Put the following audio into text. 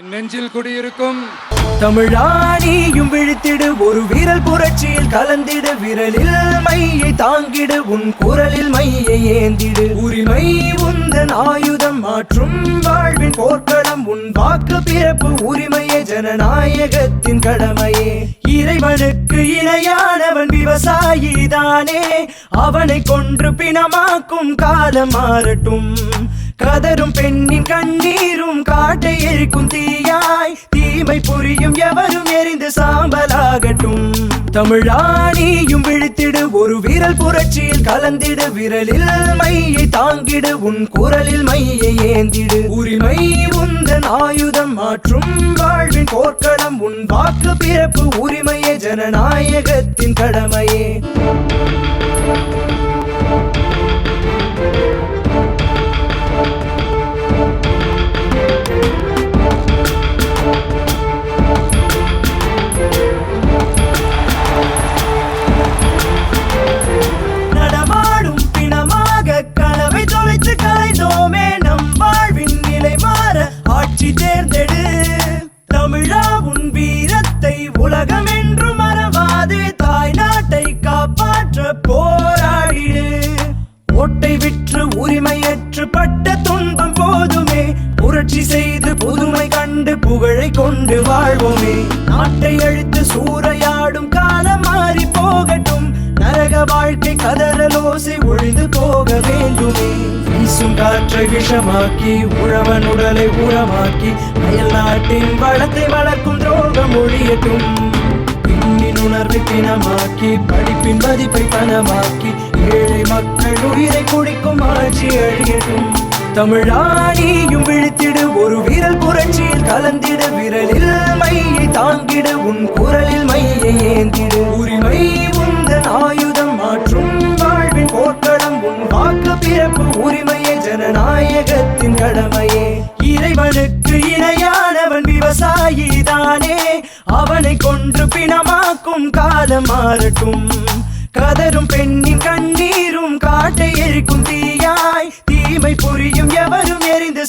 நெஞ்சில் குடியிருக்கும் தமிழானியும் விழித்திடு ஒரு வீரல் புரட்சியில் கலந்திடு விரலில் மையை தாங்கிடு உன் குரலில் மையை ஏந்திடு உரிமை உந்தன் ஆயுதம் மாற்றும் வாழ்வின் போர்க்களம் உன் வாக்கு பிறப்பு உரிமையே ஜனநாயகத்தின் கடமையே இறைவனுக்கு இணையானவன் விவசாயி தானே அவனை கொன்று பிணமாக்கும் காலம் மாறட்டும் கதரும் பெண்ணின் கண்ணீரும் காட்டை எரிக்கும் தீயாய் தீமை புரியும் எவரும் எரிந்து சாம்பலாகட்டும் தமிழானியும் விழித்திடு ஒரு வீரல் புரட்சியில் கலந்திடு விரலில் மையை தாங்கிடு உன் குரலில் மையை ஏந்திடு உரிமை உந்தன் ஆயுதம் மாற்றும் வாழ்வின் போர்க்களம் உன் வாக்கு பிறப்பு உரிமையே ஜனநாயகத்தின் கடமையே தேர்ந்தெடு தமிழா உன் வீரத்தை உலகம் என்று மறவாது தாய் நாட்டை காப்பாற்ற போராடிடு ஓட்டை விற்று உரிமையற்று பட்ட துன்பம் போதுமே புரட்சி செய்து புதுமை கண்டு புகழை கொண்டு வாழ்வோமே நாட்டை அழித்து சூறையாடும் காலம் மாறி போகட்டும் நரக வாழ்க்கை கதறலோசை ஒழிந்து போக வேண்டுமே வீசும் காற்றை விஷமாக்கி உழவன் உடலை உரமாக்கி அயல் நாட்டின் வளத்தை வளர்க்கும் துரோகம் ஒழியட்டும் பெண்ணின் உணர்வை பிணமாக்கி படிப்பின் மதிப்பை பணமாக்கி ஏழை மக்கள் உயிரை குடிக்கும் ஆட்சி அழியட்டும் தமிழானியும் விழித்திடு ஒரு வீரல் புரட்சியில் கலந்திடு விரலில் மையை தாங்கிடு உன் குரலில் மையை ஏந்திடு உரிமை உந்தன் ஆயுதம் மாற்றும் வாழ்வின் போர்க்களம் உன் வாக்கு பிறப்பு உரிமையே ஜனநாயகத்தின் கடமையே இறைவனுக்கு இணையானவன் விவசாயி தானே அவனை கொன்று பிணமாக்கும் காலம் மாறட்டும் கதரும் பெண்ணின் கண்ணீரும் காட்டை எரிக்கும் தீயாய் தீமை புரியும் எவரும் எரிந்து